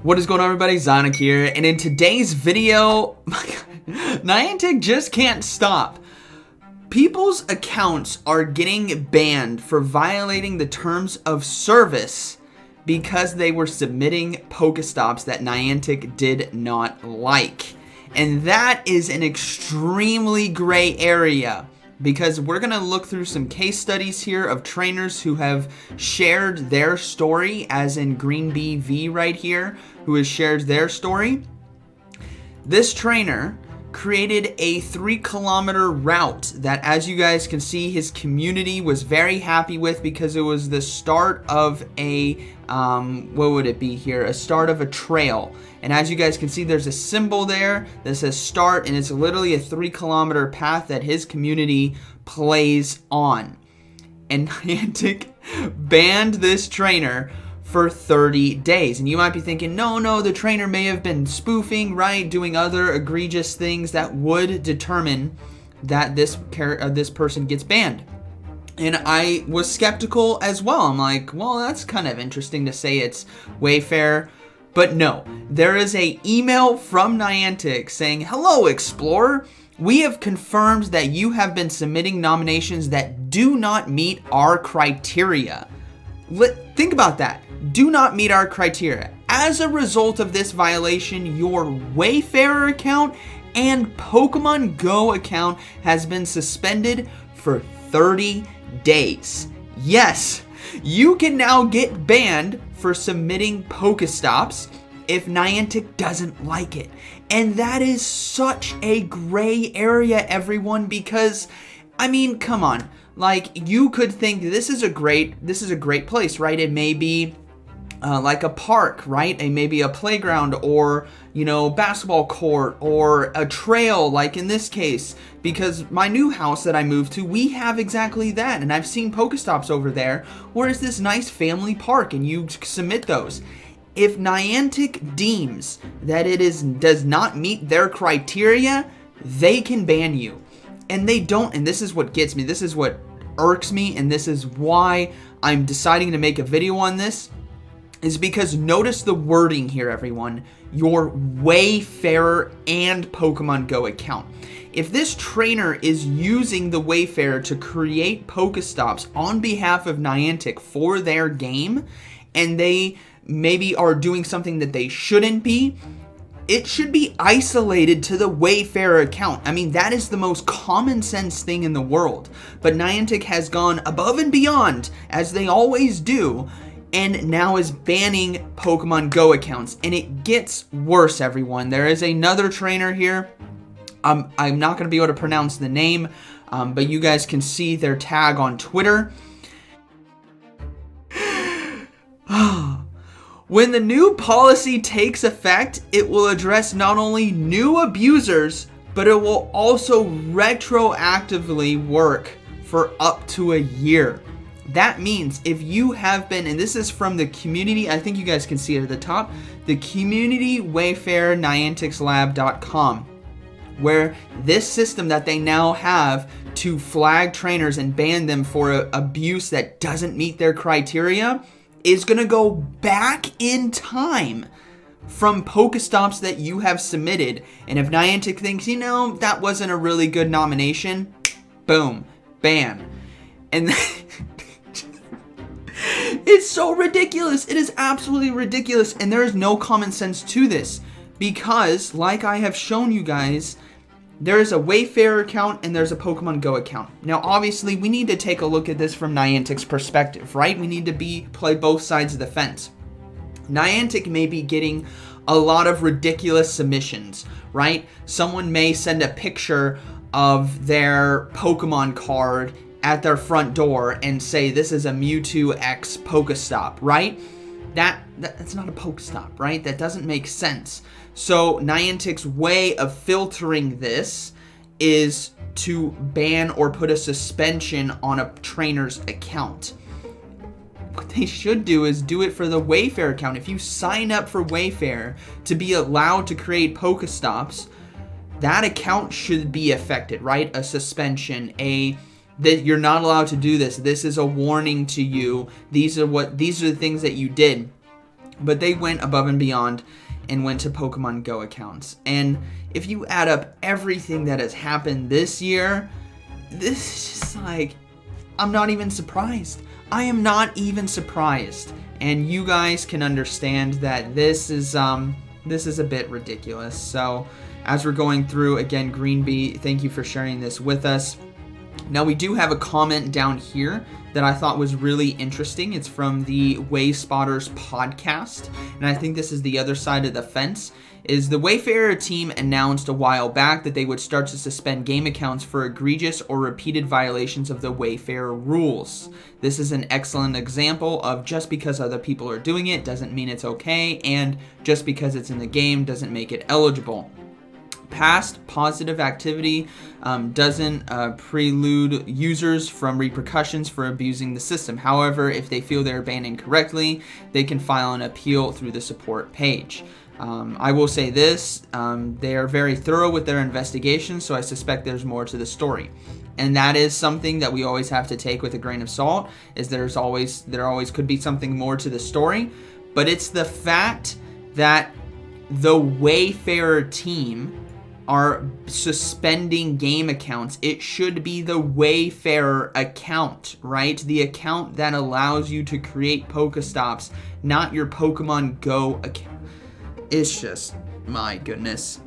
What is going on, everybody? ZyoniK here, and in today's video, Niantic just can't stop. People's accounts are getting banned for violating the terms of service because they were submitting Pokestops that Niantic did not like. And that is an extremely gray area, because we're going to look through some case studies here of trainers who have shared their story, as in Green Bee V right here, who has shared their story. This trainer created a 3-kilometer route that, as you guys can see, his community was very happy with, because it was the start of a, what would it be here? A start of a trail. And as you guys can see, there's a symbol there that says start, and it's literally a 3-kilometer path that his community plays on. And Niantic banned this trainer for 30 days. And you might be thinking, no, the trainer may have been spoofing, right? Doing other egregious things that would determine that this person gets banned. And I was skeptical as well. I'm like, well, that's kind of interesting to say it's wayfarer. But no, there is an email from Niantic saying, "Hello, Explorer. We have confirmed that you have been submitting nominations that do not meet our criteria." Think about that. Do not meet our criteria. As a result of this violation, your Wayfarer account and Pokemon Go account has been suspended for 30 days. Yes, you can now get banned for submitting Pokestops if Niantic doesn't like it. And that is such a gray area, everyone, because, I mean, come on. Like, you could think this is a great place, right? It may be like a park, right? It may be a playground, or, basketball court, or a trail, like in this case. Because my new house that I moved to, we have exactly that. And I've seen Pokestops over there, where it's this nice family park, and you submit those. If Niantic deems that it does not meet their criteria, they can ban you. And they don't, and this is what gets me, this is what irks me, and this is why I'm deciding to make a video on this, is because notice the wording here, everyone. Your Wayfarer and Pokemon Go account. If this trainer is using the Wayfarer to create Pokestops on behalf of Niantic for their game, and they maybe are doing something that they shouldn't be, it should be isolated to the Wayfarer account. I mean, that is the most common sense thing in the world. But Niantic has gone above and beyond, as they always do, and now is banning Pokemon Go accounts. And it gets worse, everyone. There is another trainer here. I'm not going to be able to pronounce the name, but you guys can see their tag on Twitter. When the new policy takes effect, it will address not only new abusers, but it will also retroactively work for up to a year. That means if you have been, and this is from the community, I think you guys can see it at the top, the community Wayfarer NianticLab.com, where this system that they now have to flag trainers and ban them for abuse that doesn't meet their criteria is going to go back in time from Pokestops that you have submitted. And if Niantic thinks, that wasn't a really good nomination, boom, ban. And it's so ridiculous. It is absolutely ridiculous. And there is no common sense to this, because, like I have shown you guys, there is a Wayfarer account and there's a Pokemon Go account. Now, obviously, we need to take a look at this from Niantic's perspective, right? We need to play both sides of the fence. Niantic may be getting a lot of ridiculous submissions, right? Someone may send a picture of their Pokemon card at their front door and say, this is a Mewtwo X Pokestop, right? That's not a Pokestop, right? That doesn't make sense. So Niantic's way of filtering this is to ban or put a suspension on a trainer's account. What they should do is do it for the Wayfarer account. If you sign up for Wayfarer to be allowed to create Pokestops, that account should be affected, right? A suspension, that you're not allowed to do this. This is a warning to you. These are the things that you did. But they went above and beyond and went to Pokemon Go accounts. And if you add up everything that has happened this year, this is just like, I'm not even surprised. I am not even surprised. And you guys can understand that this is a bit ridiculous. So as we're going through, again, Greenbee, thank you for sharing this with us. Now we do have a comment down here that I thought was really interesting. It's from the Way Spotters podcast, and I think this is the other side of the fence. Is the Wayfarer team announced a while back that they would start to suspend game accounts for egregious or repeated violations of the Wayfarer rules. This is an excellent example of just because other people are doing it doesn't mean it's okay, and just because it's in the game doesn't make it eligible. Past positive activity doesn't prelude users from repercussions for abusing the system. However, if they feel they're banned incorrectly, they can file an appeal through the support page. I will say this, they are very thorough with their investigation, so I suspect there's more to the story. And that is something that we always have to take with a grain of salt, is there always could be something more to the story. But it's the fact that the Wayfarer team are suspending game accounts. It should be the Wayfarer account, right? The account that allows you to create Pokestops, not your Pokemon Go account. It's just, my goodness.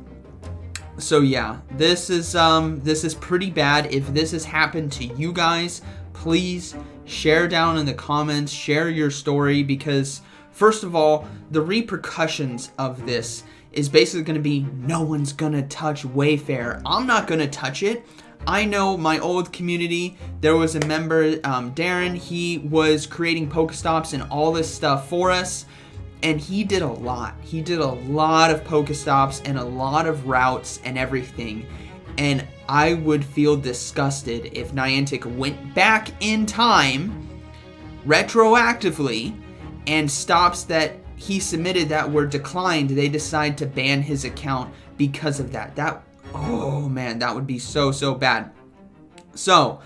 So yeah, this is pretty bad. If this has happened to you guys, please share down in the comments, share your story, because first of all, the repercussions of this is basically going to be no one's going to touch Wayfarer. I'm not going to touch it. I know my old community, there was a member, Darren, he was creating Pokestops and all this stuff for us, and he did a lot. He did a lot of Pokestops and a lot of routes and everything, and I would feel disgusted if Niantic went back in time, retroactively, and stops that he submitted that were declined, they decide to ban his account because of that. Oh man, that would be so bad. So,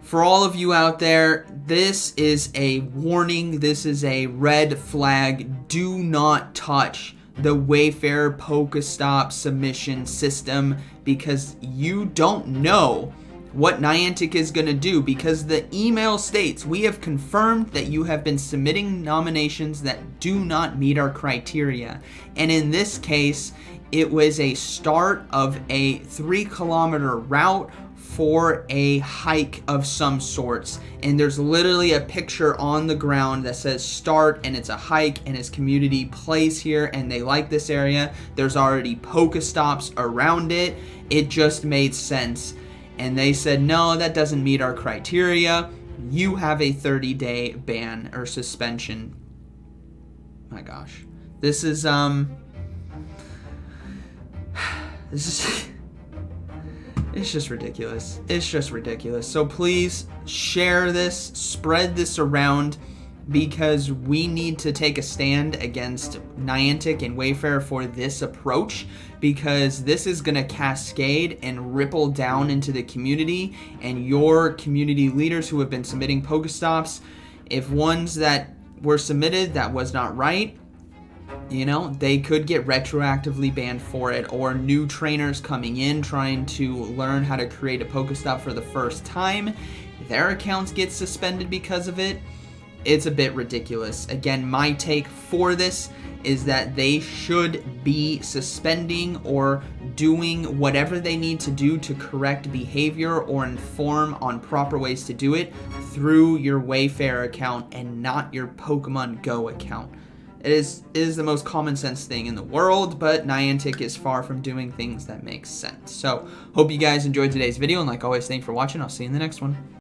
for all of you out there, this is a warning, this is a red flag. Do not touch the Wayfarer Pokestop submission system, because you don't know what Niantic is going to do, because the email states, we have confirmed that you have been submitting nominations that do not meet our criteria. And in this case, it was a start of a 3-kilometer route for a hike of some sorts. And there's literally a picture on the ground that says start, and it's a hike, and his community plays here, and they like this area. There's already Pokestops around it. It just made sense. And they said, no, that doesn't meet our criteria. You have a 30-day ban or suspension. My gosh. This is it's just ridiculous. It's just ridiculous. So please share this, spread this around, because we need to take a stand against Niantic and Wayfarer for this approach, because this is going to cascade and ripple down into the community, and your community leaders who have been submitting Pokestops, if ones that were submitted that was not right, you know, they could get retroactively banned for it, or new trainers coming in trying to learn how to create a Pokestop for the first time, their accounts get suspended because of it. It's a bit ridiculous. Again, my take for this is that they should be suspending or doing whatever they need to do to correct behavior or inform on proper ways to do it through your Wayfarer account and not your Pokemon Go account. It is the most common sense thing in the world, but Niantic is far from doing things that make sense. So, hope you guys enjoyed today's video, and like always, thanks for watching. I'll see you in the next one.